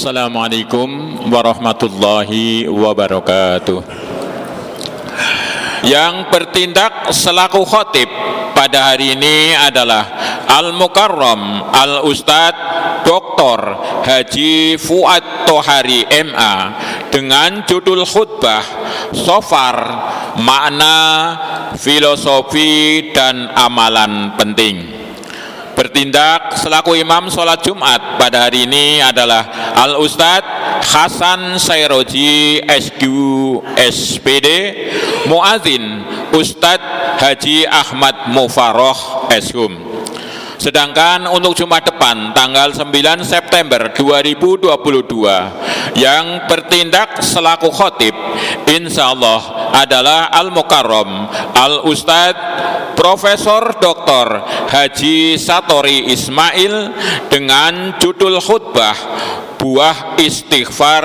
Assalamualaikum warahmatullahi wabarakatuh. Yang bertindak selaku khotib pada hari ini adalah Al-Mukarram Al-Ustadz Dr. Haji Fuad Tohari MA dengan judul khutbah Sofar, Makna, Filosofi dan Amalan Penting. Bertindak selaku imam sholat Jumat pada hari ini adalah Al-Ustadz Hasan Sairoji SQ SPD, Muadzin Ustadz Haji Ahmad Mufaroh Eshum. Sedangkan untuk Jumat depan tanggal 9 September 2022 yang bertindak selaku khotib insyaallah adalah Al-Mukarram Al-Ustadz Profesor Dr. Haji Satori Ismail dengan judul khutbah Buah Istighfar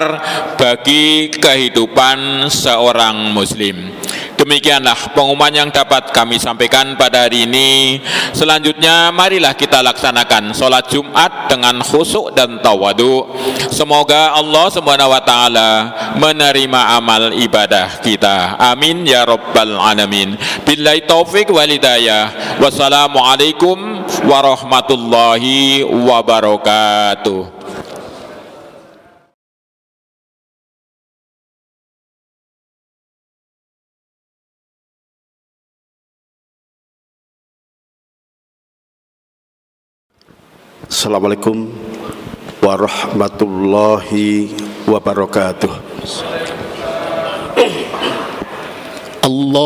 bagi Kehidupan Seorang Muslim. Demikianlah pengumuman yang dapat kami sampaikan pada hari ini. Selanjutnya marilah kita laksanakan sholat Jumat dengan khusyuk dan tawadu. Semoga Allah Subhanahu wa taala menerima amal ibadah kita. Amin ya rabbal alamin. Billahi taufik wal hidayah. Wassalamualaikum warahmatullahi wabarakatuh. Assalamualaikum warahmatullahi wabarakatuh. Allahu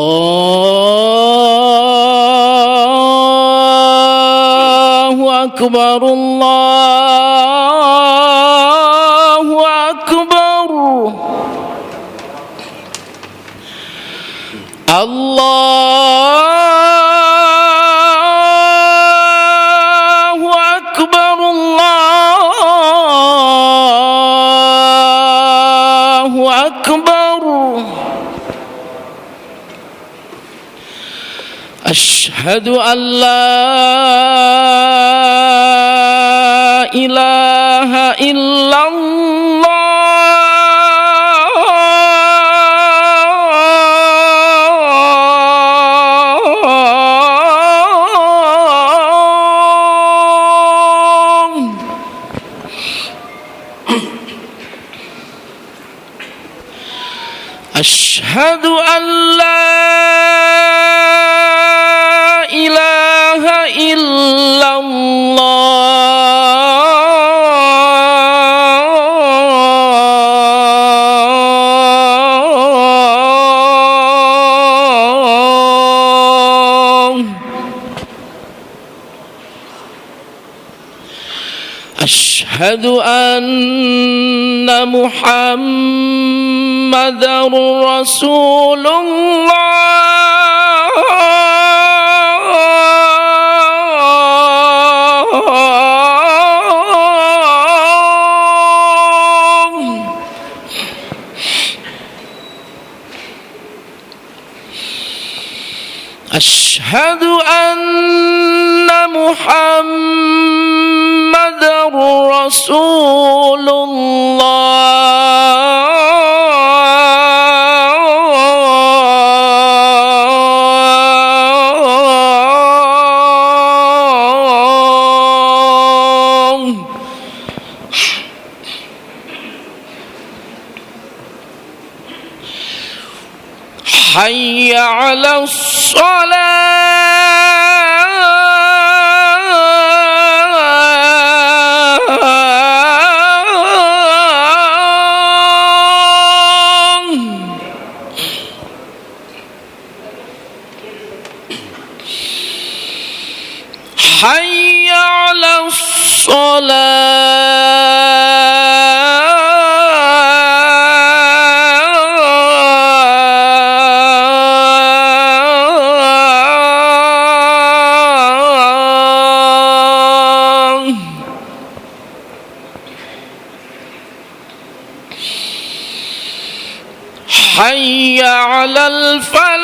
Akbar, Allahu Akbar, Allahu Akbar, Allahu Akbar. Asyhadu an la ilaha illallah. Asyhadu an la ilaha illallah. Asyhadu anna Muhammadar Rasulullah. Asyhadu anna Muhammadar Rasulullah. Hayya 'alas Hayya 'alas Hayya 'alal falah.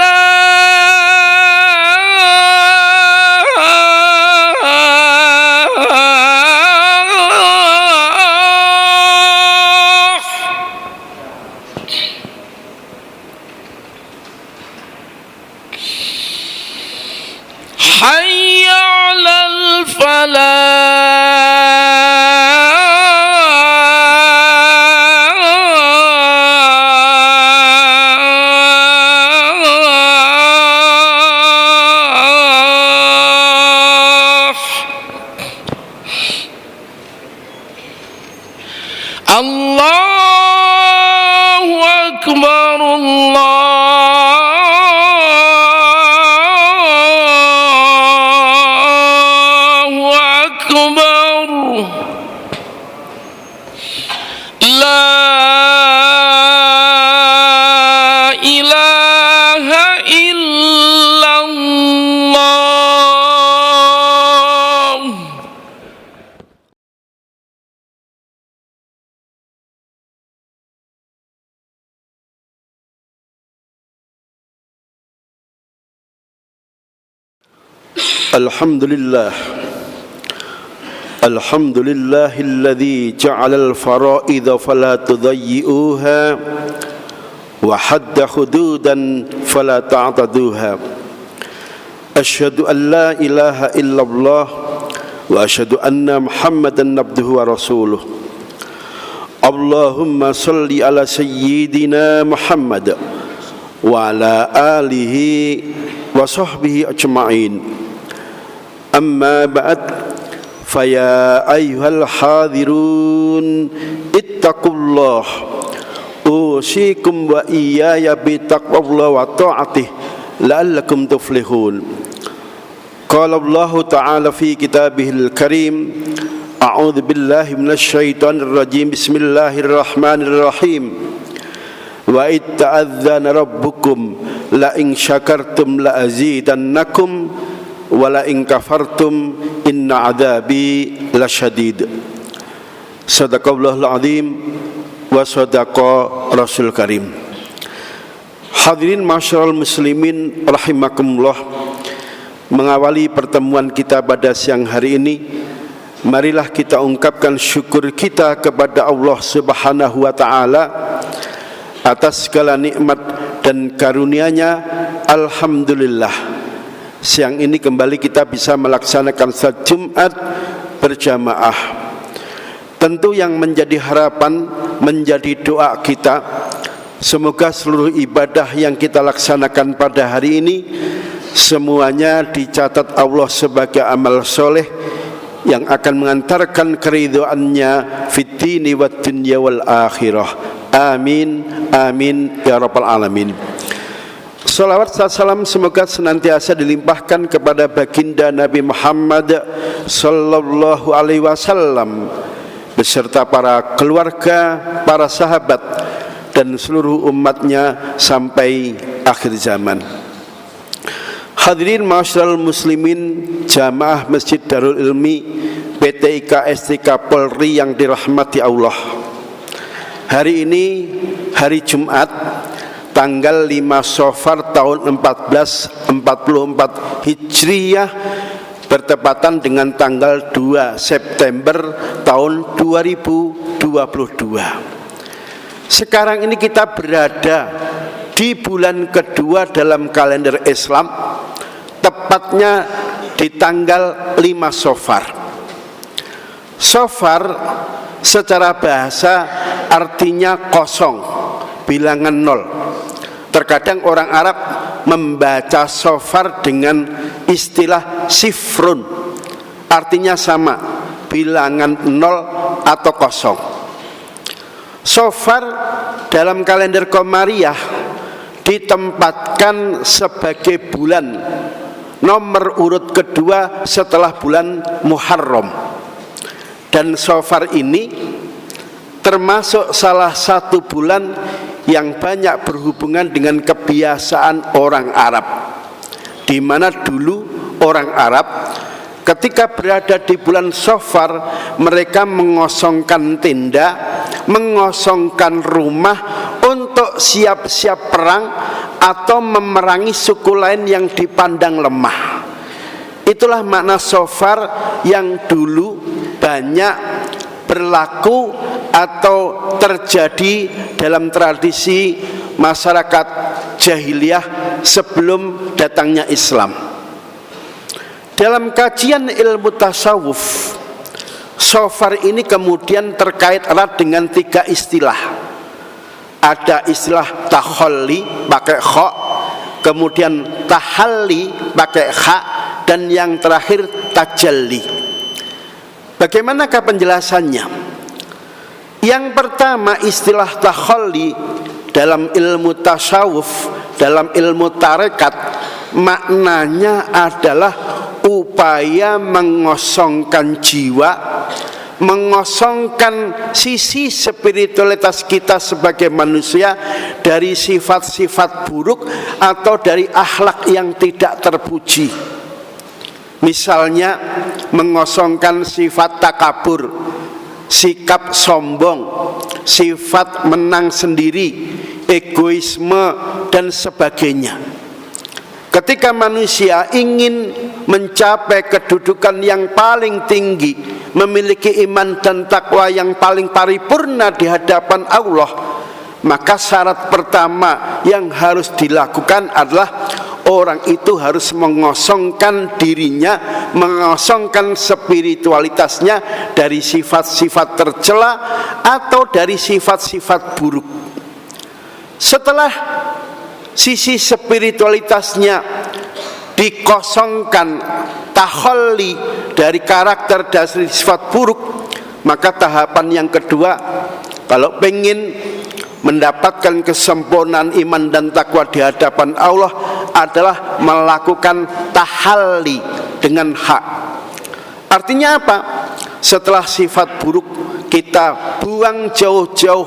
Allahu Akbar, Allahu Akbar. La ilaha illallah. Alhamdulillah. Alhamdulillahilladzi ja'alal fara'idha fala tudayyi'uha wa hadda hududan fala ta'taduha. Asyhadu an la ilaha illallah wa asyhadu anna Muhammadan abduhu wa rasuluh. Allahumma salli ala sayyidina Muhammad wa ala alihi wa sahbihi ajma'in. Amma ba'd, faya ayyuhal hadirun ittaqullah, usikum wa iyaya bitaqwallah wa ta'atih la'allakum tuflihun. Qala Allah ta'ala fi kitabihil karim, a'udzu billahi minasy syaithanir rajim, bismillahirrahmanirrahim. Wa itta'adzana rabbukum la in syakartum la azidannakum wala in kafartum inna adabi lasyadid. Sadaqallahul azim wa sadaqa rasul karim. Hadirin masyarul muslimin rahimakumullah, mengawali pertemuan kita pada siang hari ini, marilah kita ungkapkan syukur kita kepada Allah Subhanahu wa taala atas segala nikmat dan karunia-Nya. Alhamdulillah, siang ini kembali kita bisa melaksanakan salat Jumat berjamaah. Tentu yang menjadi harapan, menjadi doa kita, semoga seluruh ibadah yang kita laksanakan pada hari ini semuanya dicatat Allah sebagai amal soleh yang akan mengantarkan keridhaannya fid dini wad dunya wal akhirah. Amin, amin ya rabbal alamin. Salawat salam semoga senantiasa dilimpahkan kepada baginda Nabi Muhammad sallallahu alaihi wasallam beserta para keluarga, para sahabat dan seluruh umatnya sampai akhir zaman. Hadirin masyarul muslimin jamaah Masjid Darul Ilmi PTIK STK Polri yang dirahmati Allah. Hari ini hari Jumat tanggal 5 Safar tahun 1444 Hijriyah bertepatan dengan tanggal 2 September tahun 2022. Sekarang ini kita berada di bulan kedua dalam kalender Islam, tepatnya di tanggal 5 Safar. Safar secara bahasa artinya kosong, bilangan nol. Terkadang orang Arab membaca Safar dengan istilah sifrun, artinya sama, bilangan nol atau kosong. Safar dalam kalender Qamariyah ditempatkan sebagai bulan nomor urut kedua setelah bulan Muharram. Dan Safar ini termasuk salah satu bulan yang banyak berhubungan dengan kebiasaan orang Arab, di mana dulu orang Arab ketika berada di bulan Safar mereka mengosongkan tenda, mengosongkan rumah untuk siap-siap perang atau memerangi suku lain yang dipandang lemah. Itulah makna Safar yang dulu banyak berlaku atau terjadi dalam tradisi masyarakat jahiliyah sebelum datangnya Islam. Dalam kajian ilmu tasawuf, Safar ini kemudian terkait erat dengan 3 istilah. Ada istilah takhalli pakai kha, kemudian tahalli pakai kha, dan yang terakhir tajalli. Bagaimanakah penjelasannya? Yang pertama, istilah takhalli dalam ilmu tasawuf, dalam ilmu tarekat, maknanya adalah upaya mengosongkan jiwa, mengosongkan sisi spiritualitas kita sebagai manusia dari sifat-sifat buruk atau dari akhlak yang tidak terpuji. Misalnya mengosongkan sifat takabur, sikap sombong, sifat menang sendiri, egoisme dan sebagainya. Ketika manusia ingin mencapai kedudukan yang paling tinggi, memiliki iman dan takwa yang paling paripurna di hadapan Allah, maka syarat pertama yang harus dilakukan adalah orang itu harus mengosongkan dirinya, mengosongkan spiritualitasnya dari sifat-sifat tercela atau dari sifat-sifat buruk. Setelah sisi spiritualitasnya dikosongkan, takhalli dari karakter dan sifat buruk, maka tahapan yang kedua, kalau pengen mendapatkan kesempurnaan iman dan takwa di hadapan Allah, adalah melakukan tahalli dengan hak. Artinya apa? Setelah sifat buruk kita buang jauh-jauh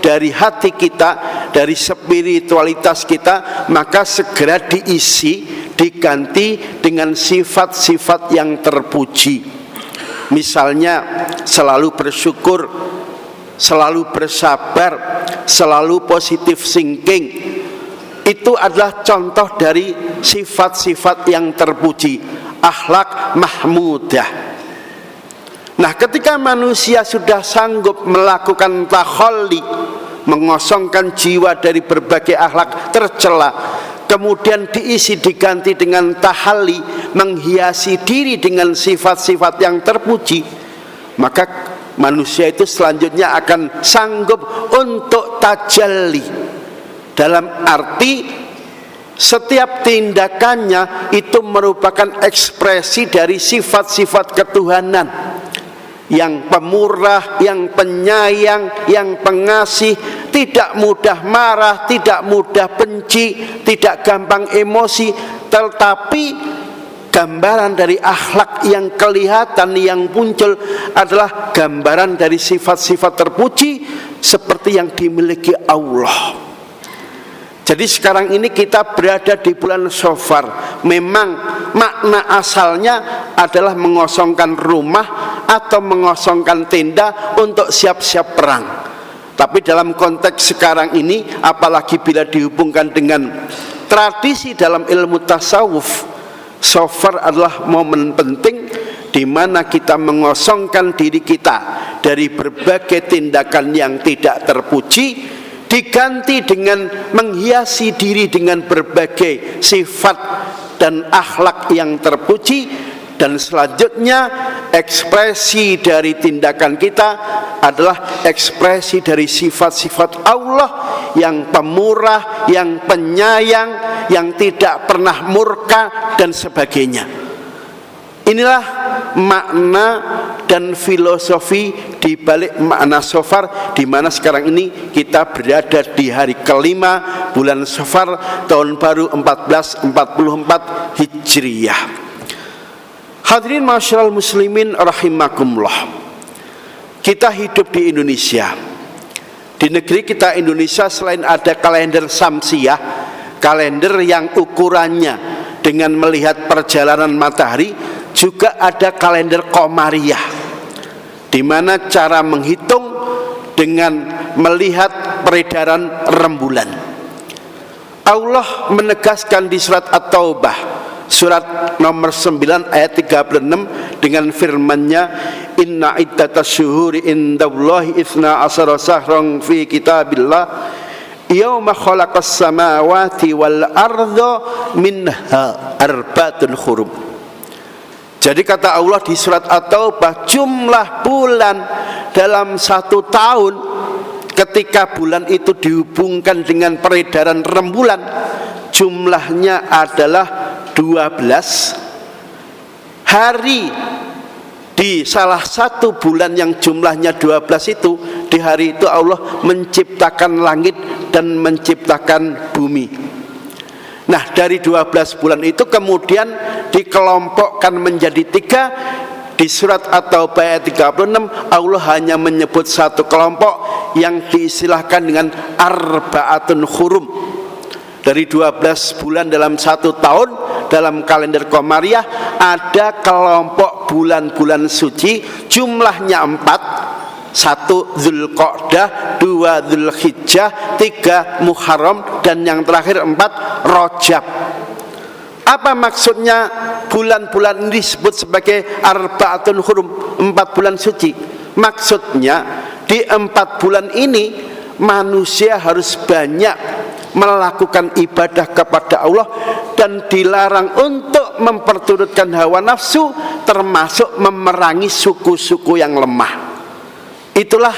dari hati kita, dari spiritualitas kita, maka segera diisi, diganti dengan sifat-sifat yang terpuji. Misalnya selalu bersyukur, selalu bersabar, selalu positive thinking. Itu adalah contoh dari sifat-sifat yang terpuji, akhlak mahmudah. Nah, ketika manusia sudah sanggup melakukan takhalli, mengosongkan jiwa dari berbagai akhlak tercela, kemudian diisi diganti dengan tahalli, menghiasi diri dengan sifat-sifat yang terpuji, maka manusia itu selanjutnya akan sanggup untuk tajalli. Dalam arti setiap tindakannya itu merupakan ekspresi dari sifat-sifat ketuhanan, yang pemurah, yang penyayang, yang pengasih, tidak mudah marah, tidak mudah benci, tidak gampang emosi, tetapi gambaran dari akhlak yang kelihatan, yang muncul adalah gambaran dari sifat-sifat terpuji seperti yang dimiliki Allah. Jadi sekarang ini kita berada di bulan Shofar. Memang makna asalnya adalah mengosongkan rumah atau mengosongkan tenda untuk siap-siap perang. Tapi dalam konteks sekarang ini, apalagi bila dihubungkan dengan tradisi dalam ilmu tasawuf, Shofar adalah momen penting di mana kita mengosongkan diri kita dari berbagai tindakan yang tidak terpuji, diganti dengan menghiasi diri dengan berbagai sifat dan akhlak yang terpuji, dan selanjutnya ekspresi dari tindakan kita adalah ekspresi dari sifat-sifat Allah yang pemurah, yang penyayang, yang tidak pernah murka dan sebagainya. Inilah makna dan filosofi di balik makna Shofar, di mana sekarang ini kita berada di hari kelima bulan Shofar tahun baru 1444 Hijriyah. Hadirin masyaallah muslimin rahimakumullah. Kita hidup di Indonesia. Di negeri kita Indonesia, selain ada kalender Samsiah, kalender yang ukurannya dengan melihat perjalanan matahari, juga ada kalender Qamariyah, di mana cara menghitung dengan melihat peredaran rembulan. Allah menegaskan di surat At-Taubah, surat nomor 9 ayat 36 dengan firman-Nya, inna iddatas syuhuri indallahi 12 syahran fi kitabillah yauma khalaqas samawati wal arda minha arbatun hurum. Jadi kata Allah di surat At-Taubah, jumlah bulan dalam 1 tahun, ketika bulan itu dihubungkan dengan peredaran rembulan, jumlahnya adalah 12 hari Di salah satu bulan yang jumlahnya 12 itu, di hari itu Allah menciptakan langit dan menciptakan bumi. Nah, dari 12 bulan itu kemudian dikelompokkan menjadi 3. Di surat At-Taubah ayat 36 Allah hanya menyebut satu kelompok yang diistilahkan dengan arba'atun hurum. Dari 12 bulan dalam satu tahun dalam kalender Qamariyah ada kelompok bulan-bulan suci, jumlahnya 4. 1 Dzulqa'dah, 2 Dzulhijjah, 3 Muharram, dan yang terakhir 4 Rajab. Apa maksudnya bulan-bulan ini disebut sebagai arba'atun hurum, 4 bulan suci? Maksudnya di 4 bulan ini manusia harus banyak melakukan ibadah kepada Allah dan dilarang untuk memperturutkan hawa nafsu, termasuk memerangi suku-suku yang lemah. Itulah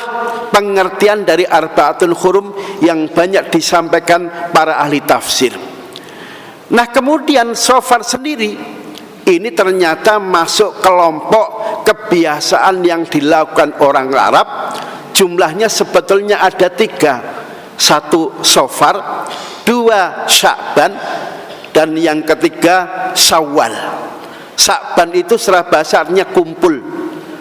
pengertian dari arba'atun hurum yang banyak disampaikan para ahli tafsir. Nah, kemudian Shofar sendiri ini ternyata masuk kelompok kebiasaan yang dilakukan orang Arab. Jumlahnya sebetulnya ada 3. 1 Shofar, 2 Sya'ban, dan yang ketiga Syawal. Sya'ban itu secara bahasa artinya kumpul.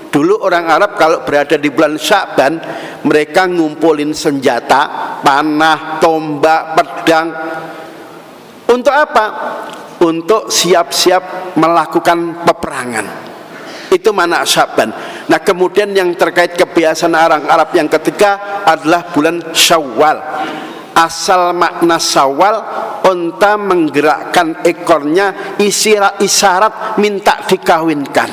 Dulu orang Arab kalau berada di bulan Sya'ban, mereka ngumpulin senjata, panah, tombak, pedang. Untuk apa? Untuk siap-siap melakukan peperangan. Itu makna Sya'ban. Nah, kemudian yang terkait kebiasaan orang Arab yang ketiga adalah bulan Syawal. Asal makna Syawal, unta menggerakkan ekornya, isyarat minta dikawinkan.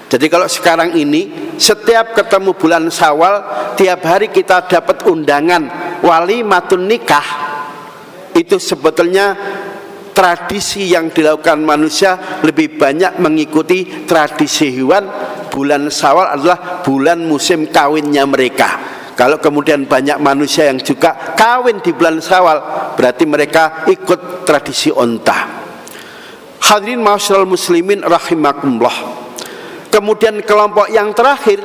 Jadi kalau sekarang ini setiap ketemu bulan Syawal, tiap hari kita dapat undangan walimatun nikah. Itu sebetulnya tradisi yang dilakukan manusia lebih banyak mengikuti tradisi hewan. Bulan Syawal adalah bulan musim kawinnya mereka. Kalau kemudian banyak manusia yang juga kawin di bulan Syawal, berarti mereka ikut tradisi onta. Hadirin ma'asyiral muslimin rahimakumullah. Kemudian kelompok yang terakhir,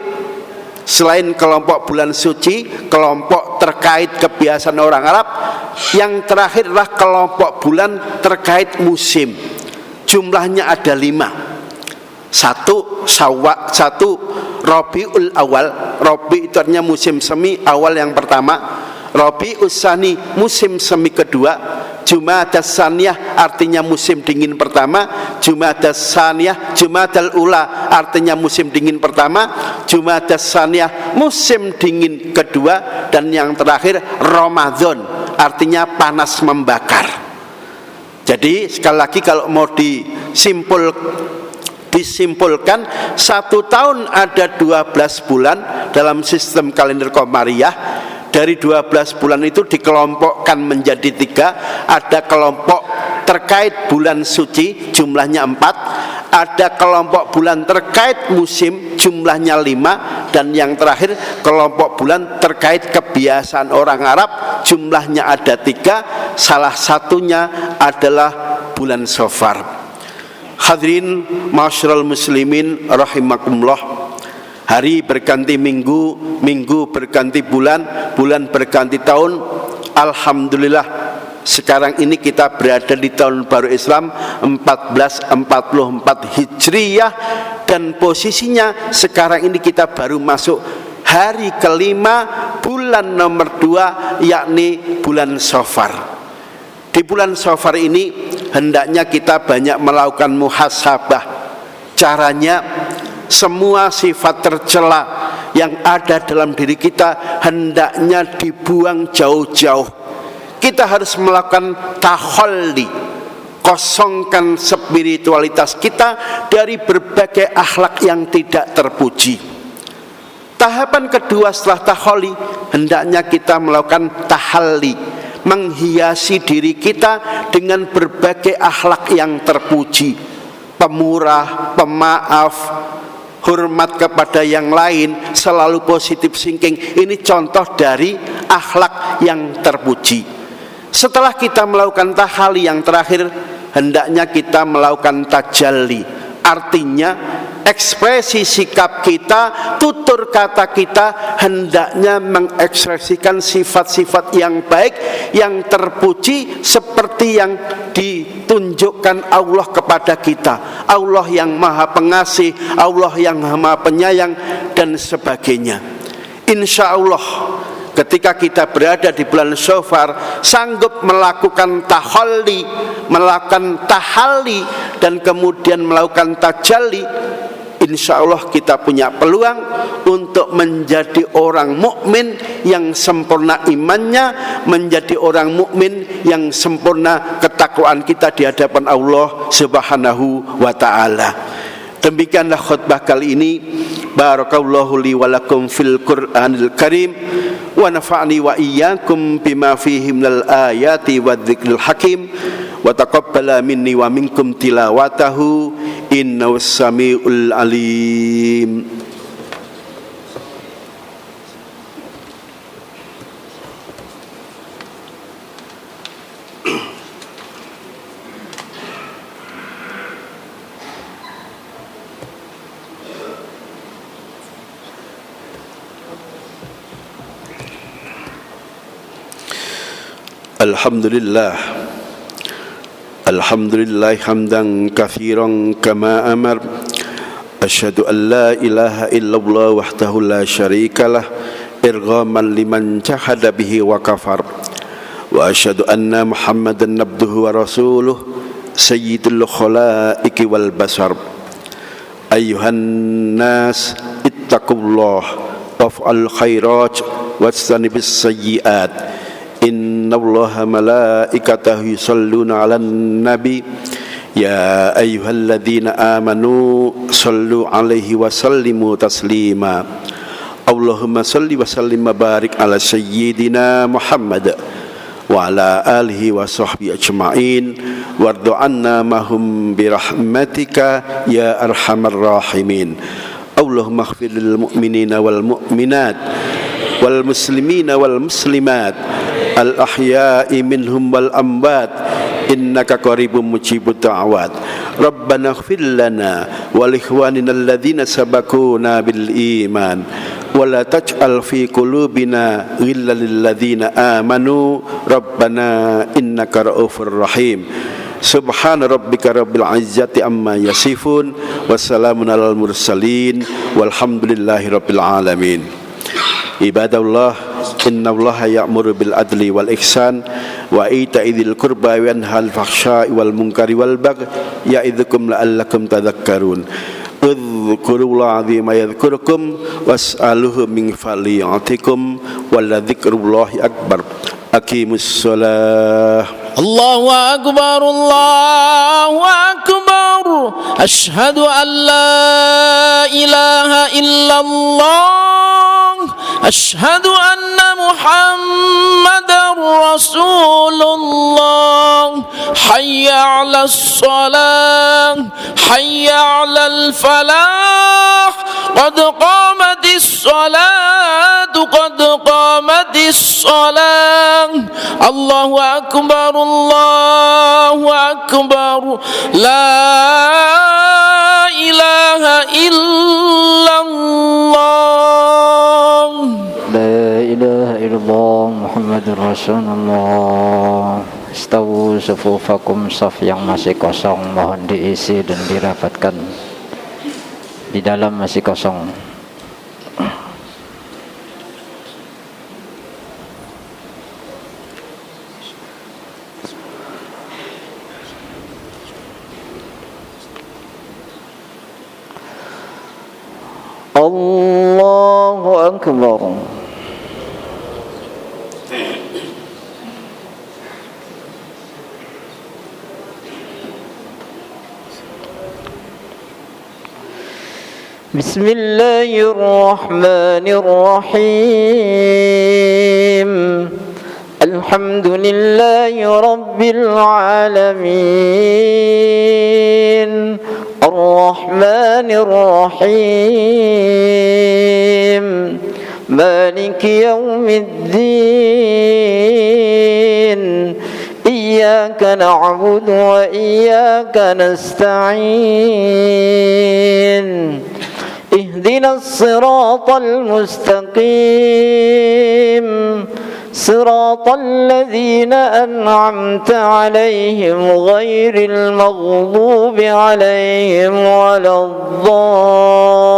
selain kelompok bulan suci, kelompok terkait kebiasaan orang Arab, yang terakhir adalah kelompok bulan terkait musim. Jumlahnya ada 5. 1 Rabiul Awal. Rabi itu artinya musim semi, awal yang pertama. Rabiul Tsani musim semi kedua. Jumadas Tsaniyah artinya musim dingin pertama. Jumadas Tsaniyah, Jumadal Ula artinya musim dingin pertama. Jumadas Tsaniyah musim dingin kedua. Dan yang terakhir Ramadan artinya panas membakar. Jadi sekali lagi kalau mau disimpulkan, satu tahun ada 12 bulan dalam sistem kalender Qamariyah. Dari 12 bulan itu dikelompokkan menjadi 3. Ada kelompok terkait bulan suci, jumlahnya 4. Ada kelompok bulan terkait musim, jumlahnya 5. Dan yang terakhir kelompok bulan terkait kebiasaan orang Arab, jumlahnya ada 3. Salah satunya adalah bulan Shofar. Hadirin ma'asyiral muslimin rahimakumullah. Hari berganti minggu, minggu berganti bulan, bulan berganti tahun. Alhamdulillah, sekarang ini kita berada di tahun baru Islam 1444 Hijriyah. Dan posisinya sekarang ini kita baru masuk hari kelima bulan nomor 2, yakni bulan Shofar. Di bulan Shofar ini hendaknya kita banyak melakukan muhasabah. Caranya, semua sifat tercela yang ada dalam diri kita hendaknya dibuang jauh-jauh. Kita harus melakukan tahalli, kosongkan spiritualitas kita dari berbagai akhlak yang tidak terpuji. Tahapan kedua setelah tahalli, hendaknya kita melakukan tahalli, menghiasi diri kita dengan berbagai akhlak yang terpuji. Pemurah, pemaaf, hormat kepada yang lain, selalu positive thinking. Ini contoh dari akhlak yang terpuji. Setelah kita melakukan tahalli yang terakhir, hendaknya kita melakukan tajalli. Artinya ekspresi sikap kita, tutur kata kita hendaknya mengekspresikan sifat-sifat yang baik, yang terpuji seperti yang ditunjukkan Allah kepada kita. Allah yang maha pengasih, Allah yang maha penyayang, dan sebagainya. Insya Allah ketika kita berada di bulan Syawal, sanggup melakukan tahalli, melakukan tahalli, dan kemudian melakukan tajalli, insya Allah kita punya peluang untuk menjadi orang mukmin yang sempurna imannya, menjadi orang mukmin yang sempurna ketakwaan kita di hadapan Allah Subhanahu wa ta'ala. Demikianlah khutbah kali ini. Barakallahu li wa lakum fil Qur'anil Karim wa nafa'ni wa iyyakum bima fihi minal ayati wadh-dhikril hakim wa taqabbala minni wa minkum tilawatahu innahu samiul alim. Alhamdulillah hamdan katsiran kama amar. Asyhadu an la ilaha illallah wahdahu la syarikalah irghaman liman jahada bihi wa kafar. Wa asyhadu anna Muhammadan abduhu wa rasuluh sayyidul khalaiqi wal basar. Ayyuhan nas ittaqullah waf'al khairat wastanibis sayyiat. Innallaha malaikatahu yusalluna 'alan nabi ya ayyuhalladzina amanu sallu 'alaihi wa sallimu taslima. Allahumma salli wa sallim wa barik ala sayyidina Muhammad wa ala alihi wa sahbihi ajma'in wardu anna mahum birahmatika ya arhamar rahimin. Allahumma ighfir lil mu'minina wal mu'minat wal muslimina wal muslimat al ahya'i minhum wal amwat innaka qaribun mujibud da'awat. Rabbana ighfir lana wa li ikhwanina alladhina sabaquna bil iman wa la taj'al fi qulubina ghillan lil ladzina amanu rabbana innaka ra'ufur rahim. Subhana rabbika rabbil izzati amma yasifun wassalamun alal mursalin walhamdulillahi rabbil alamin. Ibadallah, innallaha ya'muru bil adli wal ihsan wa ita'i dzil qurba wa yanha 'anil fahsya'i wal munkari wal baghi ya'idzukum la'allakum tadhakkarun. Udhkurullaha 'azima yadhkurukum was'aluhu min fadlihi yu'tikum wa la dzikrullahi akbar. Aqimus shalah. Allahu akbar, Allahu akbar. Asyhadu an la ilaha illallah. Asyhadu anna Muhammadar Rasulullah. Hayya 'alas shalah, hayya 'alal falah. Qad qamatis salatu, qad qamatis salah. Allahu akbar, Allahu akbar. La ilaha illallah. La ilaha illallah Muhammadur Rasulullah. Istawu sufufakum, saf yang masih kosong mohon diisi dan dirapatkan. Di dalam masih kosong. Allahu akbar. Bismillahirrahmanirrahim. Alhamdulillahi rabbil alamin. Ar-Rahmanir Rahim. Maliki yaumiddin. إياك نعبد وإياك نستعين اهدنا الصراط المستقيم صراط الذين أنعمت عليهم غير المغضوب عليهم ولا الضالين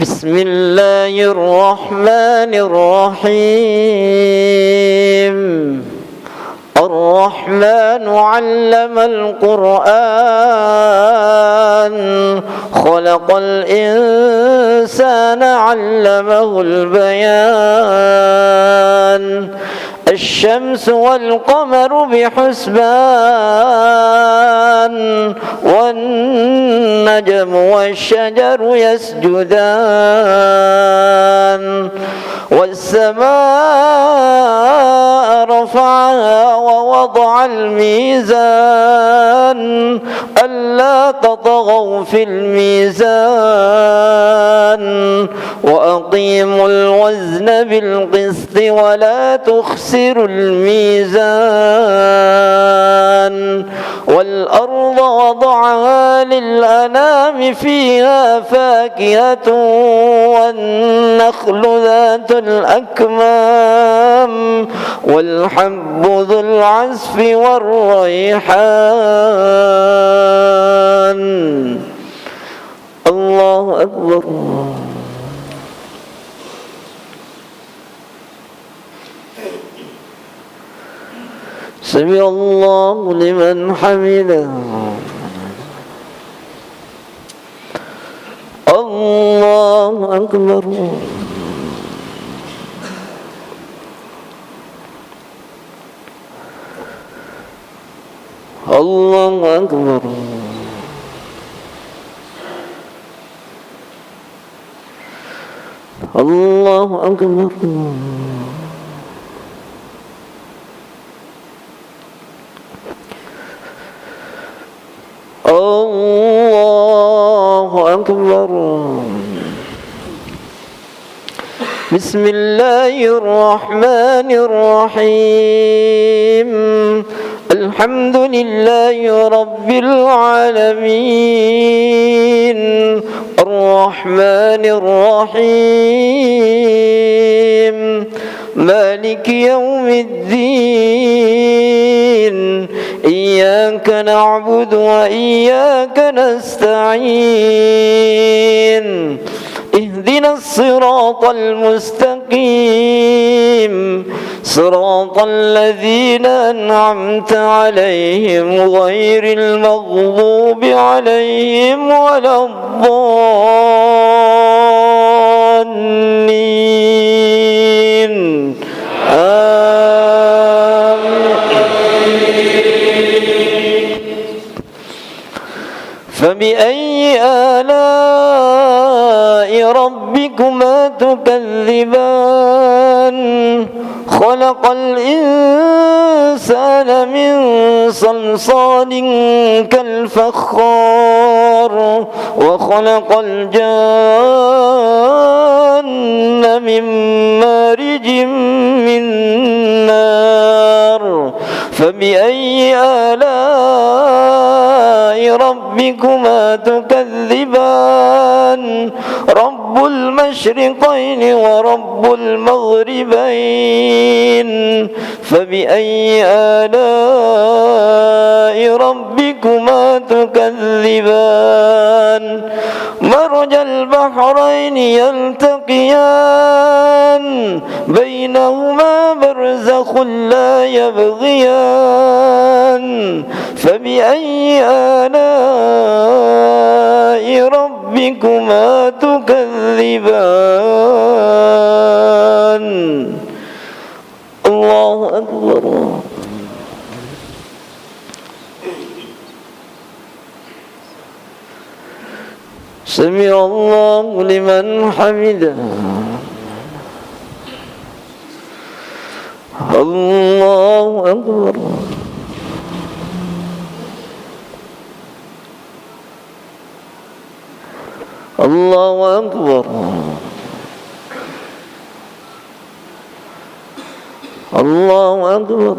بسم الله الرحمن الرحيم الرحمن علم القرآن خلق الإنسان علمه البيان الشمس والقمر بحسبان والنجم والشجر يسجدان والسماء رفعها ووضع الميزان ألا تطغوا في الميزان وأقيموا الوزن بالقسط ولا تخسروا الميزان والأرض وضعها للأنام فيها فاكهة والنخل ذات الأكمام والحب ذو العصف والريحان الله أكبر سمع الله لمن حمده الله أكبر الله أكبر الله أكبر الله أكبر بسم الله الرحمن الرحيم الحمد لله رب العالمين الرحمن الرحيم مالك يوم الدين إياك نعبد وإياك نستعين اهدنا الصراط المستقيم صراط الذين أنعمت عليهم غير المغضوب عليهم ولا الضالين فبأي آلاء ربكما تكذبان خلق الإنسان من صلصال كالفخار وخلق الجان من مارج من نار فبأي آلاء ربكما تكذبان رب المشرقين ورب المغربين فبأي آلاء ربكما تكذبان مرج البحرين يلتقيان بينهما برزخ لا يبغيان فبأي آلاء ربكما تكذبان الله أكبر سمع الله لمن حمده الله أكبر Allahu Akbar. Allahu Akbar.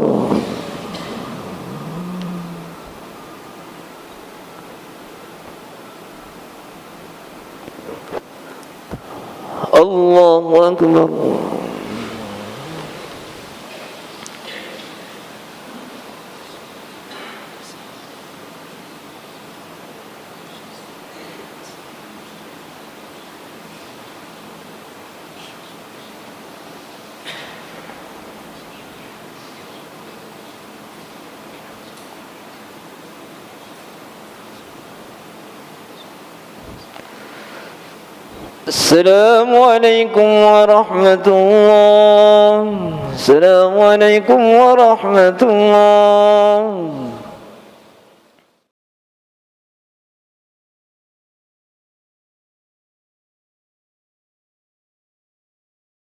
Allahu Akbar. Assalamualaikum warahmatullahi wabarakatuh. Assalamualaikum warahmatullahi wabarakatuh.